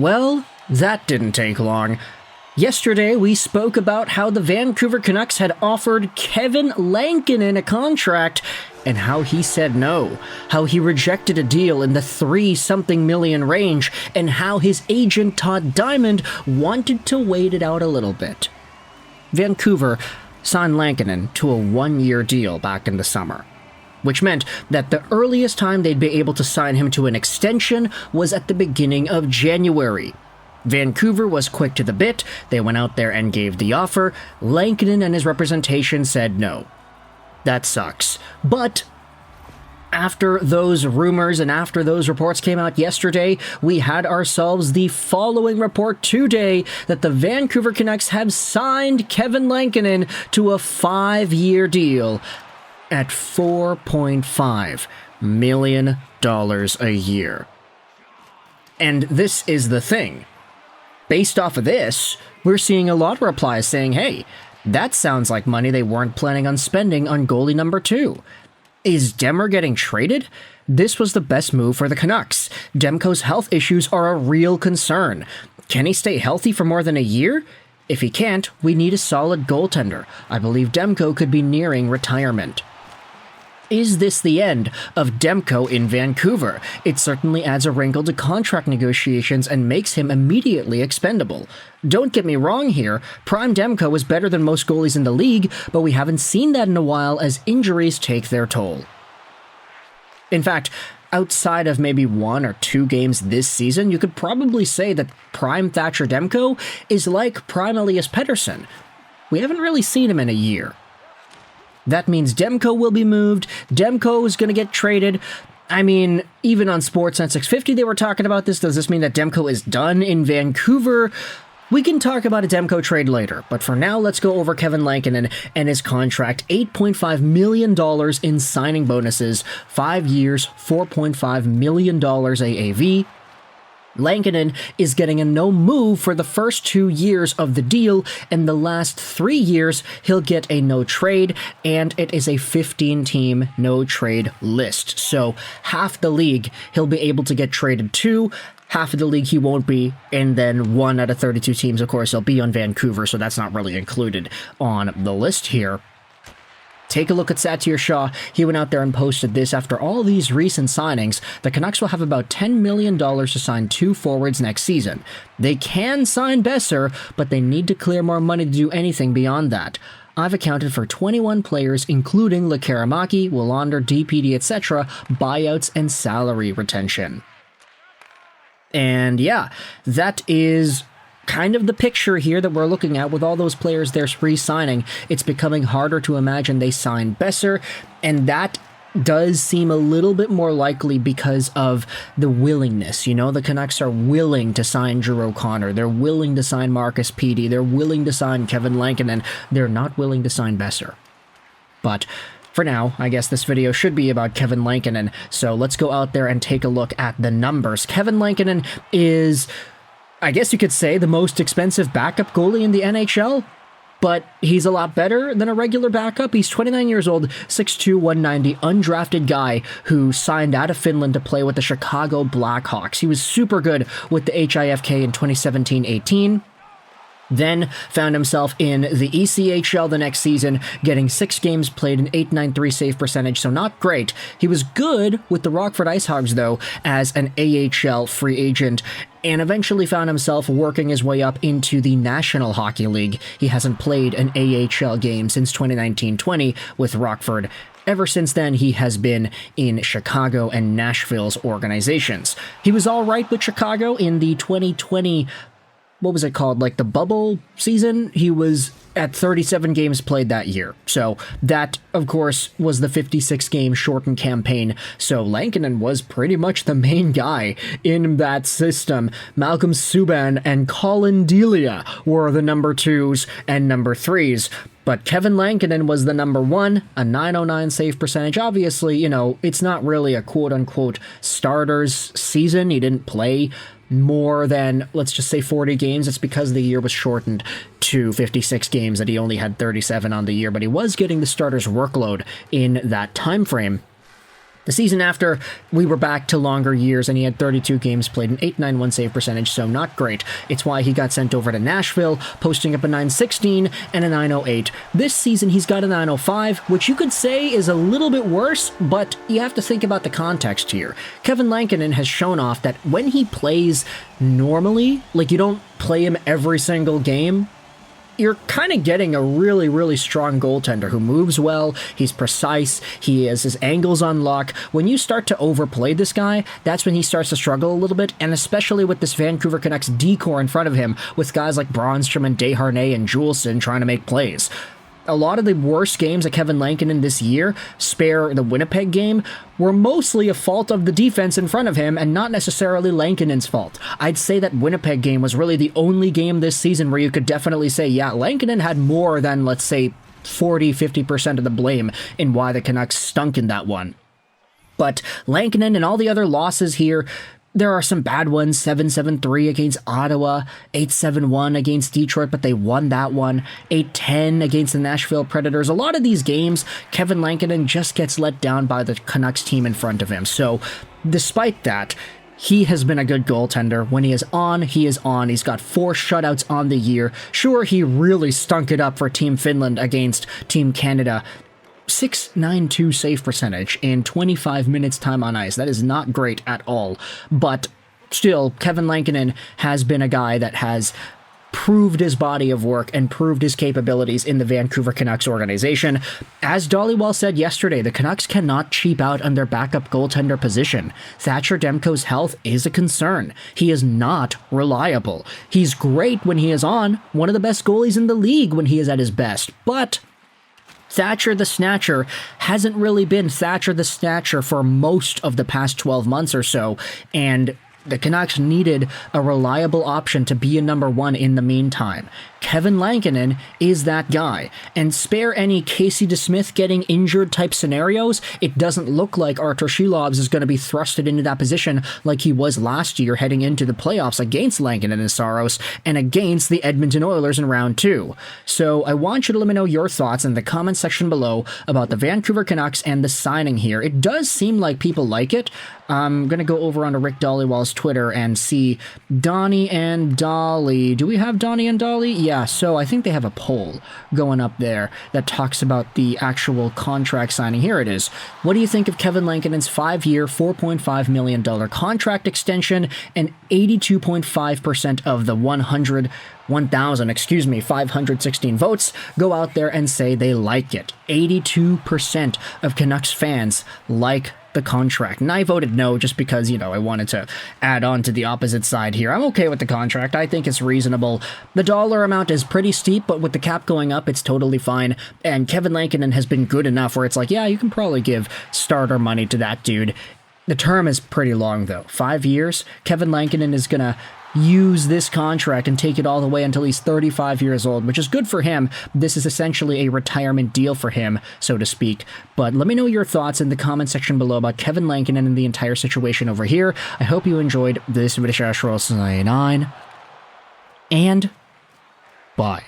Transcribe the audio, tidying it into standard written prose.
Well, that didn't take long. Yesterday, we spoke about how the Vancouver Canucks had offered Kevin Lankinen a contract, and how he said no, how he rejected a deal in the 3-something million range, and how his agent Todd Diamond wanted to wait it out a little bit. Vancouver signed Lankinen to a 1-year deal back in the summer, which meant that the earliest time they'd be able to sign him to an extension was at the beginning of January. Vancouver was quick to the bit. They went out there and gave the offer. Lankinen and his representation said no. That sucks. But after those rumors and after those reports came out yesterday, we had ourselves the following report today that the Vancouver Canucks have signed Kevin Lankinen to a 5-year deal at $4.5 million a year. And this is the thing. Based off of this, we're seeing a lot of replies saying, hey, that sounds like money they weren't planning on spending on goalie number 2. Is Demmer getting traded? This was the best move for the Canucks. Demko's health issues are a real concern. Can he stay healthy for more than a year? If he can't, we need a solid goaltender. I believe Demko could be nearing retirement. Is this the end of Demko in Vancouver? It certainly adds a wrinkle to contract negotiations and makes him immediately expendable. Don't get me wrong here, Prime Demko is better than most goalies in the league, but we haven't seen that in a while as injuries take their toll. In fact, outside of maybe 1 or 2 games this season, you could probably say that Prime Thatcher Demko is like Prime Elias Pettersson. We haven't really seen him in a year. That means Demko will be moved. Demko is going to get traded. I mean, even on Sportsnet 650 they were talking about this. Does this mean that Demko is done in Vancouver? We can talk about a Demko trade later, but for now, let's go over Kevin Lankinen and his contract. $8.5 million in signing bonuses, 5 years, $4.5 million AAV. Lankinen is getting a no move for the first 2 years of the deal, and the last 3 years he'll get a no trade, and it is a 15-team no trade list. So half the league he'll be able to get traded to, half of the league he won't be, and then 1 out of 32 teams, of course, he'll be on Vancouver, so that's not really included on the list here. Take a look at Satyr Shah. He went out there and posted this. After all these recent signings, the Canucks will have about $10 million to sign 2 forwards next season. They can sign Besser, but they need to clear more money to do anything beyond that. I've accounted for 21 players, including Lekaramaki, Willander, DPD, etc., buyouts and salary retention. And yeah, that is kind of the picture here that we're looking at with all those players they're re-signing. It's becoming harder to imagine they sign Besser, and that does seem a little bit more likely because of the willingness. You know, the Canucks are willing to sign Drew O'Connor. They're willing to sign Marcus Petey. They're willing to sign Kevin Lankinen. They're not willing to sign Besser. But for now, I guess this video should be about Kevin Lankinen, so let's go out there and take a look at the numbers. Kevin Lankinen is, I guess you could say, the most expensive backup goalie in the NHL, but he's a lot better than a regular backup. He's 29 years old, 6'2", 190, undrafted guy who signed out of Finland to play with the Chicago Blackhawks. He was super good with the HIFK in 2017-18. Then found himself in the ECHL the next season, getting 6 games played, an .893 save percentage, so not great. He was good with the Rockford IceHogs, though, as an AHL free agent, and eventually found himself working his way up into the National Hockey League. He hasn't played an AHL game since 2019-20 with Rockford. Ever since then, he has been in Chicago and Nashville's organizations. He was all right with Chicago in the 2020, what was it called, like the bubble season? He was at 37 games played that year. So that, of course, was the 56-game shortened campaign. So Lankinen was pretty much the main guy in that system. Malcolm Subban and Colin Delia were the number 2s and number 3s. But Kevin Lankinen was the number 1, a .909 save percentage. Obviously, you know, it's not really a quote-unquote starters season. He didn't play more than, let's just say, 40 games. It's because the year was shortened to 56 games that he only had 37 on the year, but he was getting the starter's workload in that time frame. The season after, we were back to longer years, and he had 32 games played, an .891 save percentage, so not great. It's why he got sent over to Nashville, posting up a .916 and a .908. This season, he's got a .905, which you could say is a little bit worse, but you have to think about the context here. Kevin Lankinen has shown off that when he plays normally, like you don't play him every single game, you're kind of getting a really, really strong goaltender who moves well, he's precise, he has his angles on lock. When you start to overplay this guy, that's when he starts to struggle a little bit, and especially with this Vancouver Canucks decor in front of him, with guys like Brannstrom and Desharnais and Juleson trying to make plays. A lot of the worst games of Kevin Lankinen this year, spare the Winnipeg game, were mostly a fault of the defense in front of him and not necessarily Lankinen's fault. I'd say that Winnipeg game was really the only game this season where you could definitely say, yeah, Lankinen had more than, let's say, 40-50% of the blame in why the Canucks stunk in that one. But Lankinen and all the other losses here, there are some bad ones, 7-7-3 against Ottawa, 8-7-1 against Detroit, but they won that one, 8-10 against the Nashville Predators. A lot of these games, Kevin Lankinen just gets let down by the Canucks team in front of him. So, despite that, he has been a good goaltender. When he is on, he is on. He's got 4 shutouts on the year. Sure, he really stunk it up for Team Finland against Team Canada. .692 save percentage in 25 minutes time on ice. That is not great at all. But still, Kevin Lankinen has been a guy that has proved his body of work and proved his capabilities in the Vancouver Canucks organization. As Dhaliwal said yesterday, the Canucks cannot cheap out on their backup goaltender position. Thatcher Demko's health is a concern. He is not reliable. He's great when he is on, one of the best goalies in the league when he is at his best, but Thatcher the Snatcher hasn't really been Thatcher the Snatcher for most of the past 12 months or so, and the Canucks needed a reliable option to be a number 1 in the meantime. Kevin Lankinen is that guy, and spare any Casey DeSmith getting injured type scenarios, it doesn't look like Artur Shilovs is going to be thrusted into that position like he was last year heading into the playoffs against Lankinen and Saros and against the Edmonton Oilers in round 2. So I want you to let me know your thoughts in the comment section below about the Vancouver Canucks and the signing here. It does seem like people like it. I'm going to go over onto Rick Dhaliwal's Twitter and see Donnie and Dolly. Do we have Donnie and Dolly? Yeah, so I think they have a poll going up there that talks about the actual contract signing. Here it is. What do you think of Kevin Lankinen's 5-year, $4.5 million contract extension? And 82.5% of the 516 votes go out there and say they like it. 82% of Canucks fans like the contract. And I voted no just because, I wanted to add on to the opposite side here. I'm okay with the contract. I think it's reasonable. The dollar amount is pretty steep, but with the cap going up, it's totally fine. And Kevin Lankinen has been good enough where it's like, yeah, you can probably give starter money to that dude. The term is pretty long, though. 5 years. Kevin Lankinen is going to use this contract and take it all the way until he's 35 years old, which is good for him. This is essentially a retirement deal for him, so to speak. But let me know your thoughts in the comment section below about Kevin Lankinen and the entire situation over here. I hope you enjoyed this video, and bye.